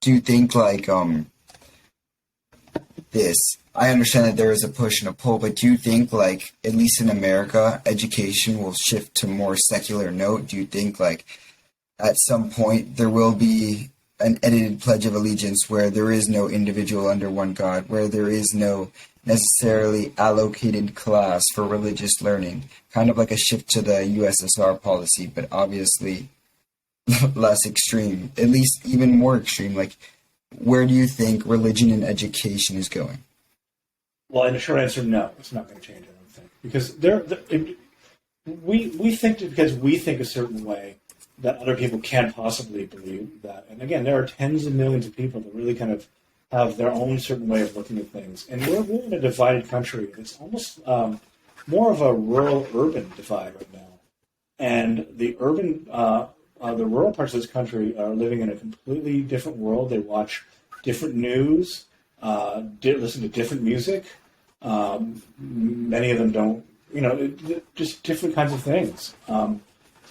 do you think this? I understand that there is a push and a pull, but do you think at least in America, education will shift to more secular note? Do you think at some point there will be an edited Pledge of Allegiance where there is no individual under one God, where there is no necessarily allocated class for religious learning, kind of like a shift to the USSR policy, but obviously less extreme, at least even more extreme? Where do you think religion and education is going? Well, in a short answer, no, it's not going to change, I don't think. Because we think that because we think a certain way that other people can't possibly believe that. And again, there are tens of millions of people that really kind of have their own certain way of looking at things. And we're in a divided country. It's almost more of a rural-urban divide right now. And the rural parts of this country are living in a completely different world. They watch different news, listen to different music. Many of them don't, just different kinds of things.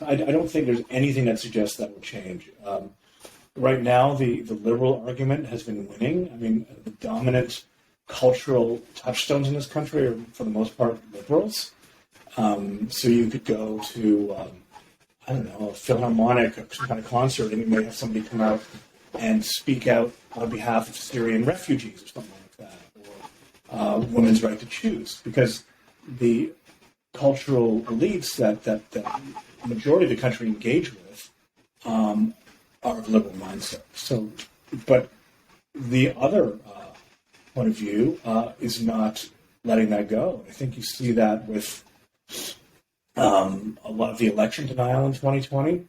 I don't think there's anything that suggests that will change. Right now, the liberal argument has been winning. I mean, the dominant cultural touchstones in this country are, for the most part, liberals. So you could go to, a philharmonic or some kind of concert, and you may have somebody come out and speak out on behalf of Syrian refugees or something like that, or women's right to choose, because the cultural elites that the majority of the country engage with are of liberal mindset. So, but the other point of view is not letting that go. I think you see that with a lot of the election denial in 2020.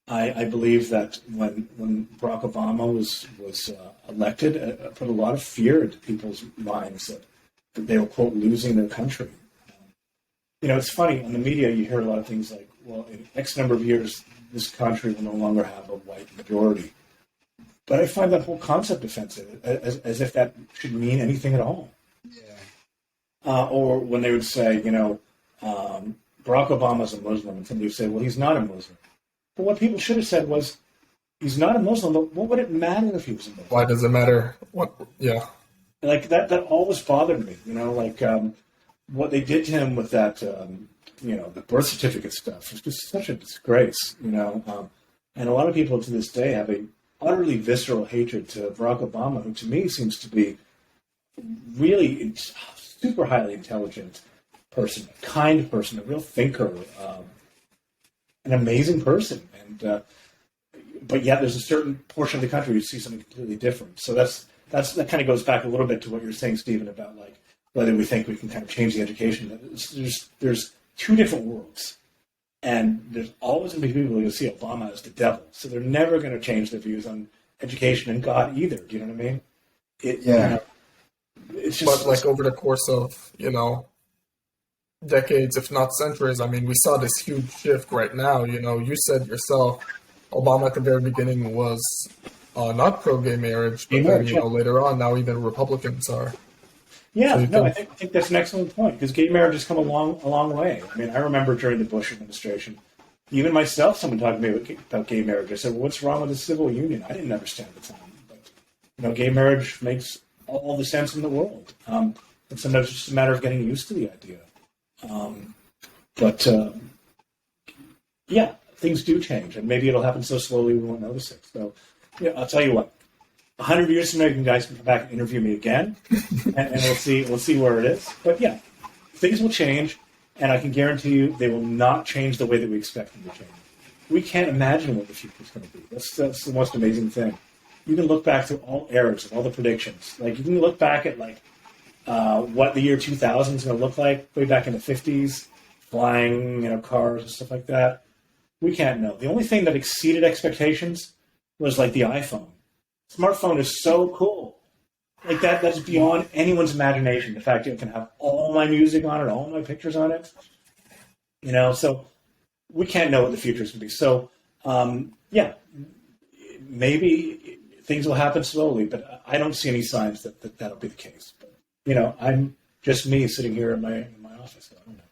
I believe that when Barack Obama was elected, it put a lot of fear into people's minds that they were, quote, losing their country. It's funny, in the media you hear a lot of things like, well, in X number of years, this country will no longer have a white majority. But I find that whole concept offensive, as if that should mean anything at all. Yeah. Or when they would say, Barack Obama's a Muslim, and somebody would say, well, he's not a Muslim. But what people should have said was, he's not a Muslim, but what would it matter if he was a Muslim? Why does it matter? What? Yeah. That always bothered me, what they did to him with that, the birth certificate stuff was just such a disgrace, and a lot of people to this day have a utterly visceral hatred to Barack Obama, who to me seems to be really super highly intelligent person, a kind person, a real thinker, an amazing person, and but yet there's a certain portion of the country who sees something completely different. So that kind of goes back a little bit to what you're saying, Stephen, about whether we think we can kind of change the education. There's two different worlds, and there's always going to be people who see Obama as the devil. So they're never going to change their views on education and God either. Do you know what I mean? It's just. But over the course of decades, if not centuries, we saw this huge shift right now. You said yourself, Obama at the very beginning was not pro-gay marriage, but then later on, now even Republicans are. Yeah, so I think that's an excellent point, because gay marriage has come a long way. I remember during the Bush administration, even myself, someone talked to me about gay marriage. I said, well, what's wrong with the civil union? I didn't understand at the time. But, gay marriage makes all the sense in the world. And sometimes it's just a matter of getting used to the idea. Things do change, and maybe it'll happen so slowly we won't notice it. So, I'll tell you what. 100 years from now, you guys can come back and interview me again, and we'll see where it is. But things will change, and I can guarantee you they will not change the way that we expect them to change. We can't imagine what the future is going to be. That's the most amazing thing. You can look back through all eras and all the predictions. You can look back at what the year 2000 is going to look like way back in the 50s, flying cars and stuff like that. We can't know. The only thing that exceeded expectations was the iPhone. Smartphone is so cool. That's beyond anyone's imagination. The fact that you can have all my music on it, all my pictures on it. So we can't know what the future is going to be. So, maybe things will happen slowly, but I don't see any signs that that'll be the case. But, I'm just me sitting here in my office. So I don't know.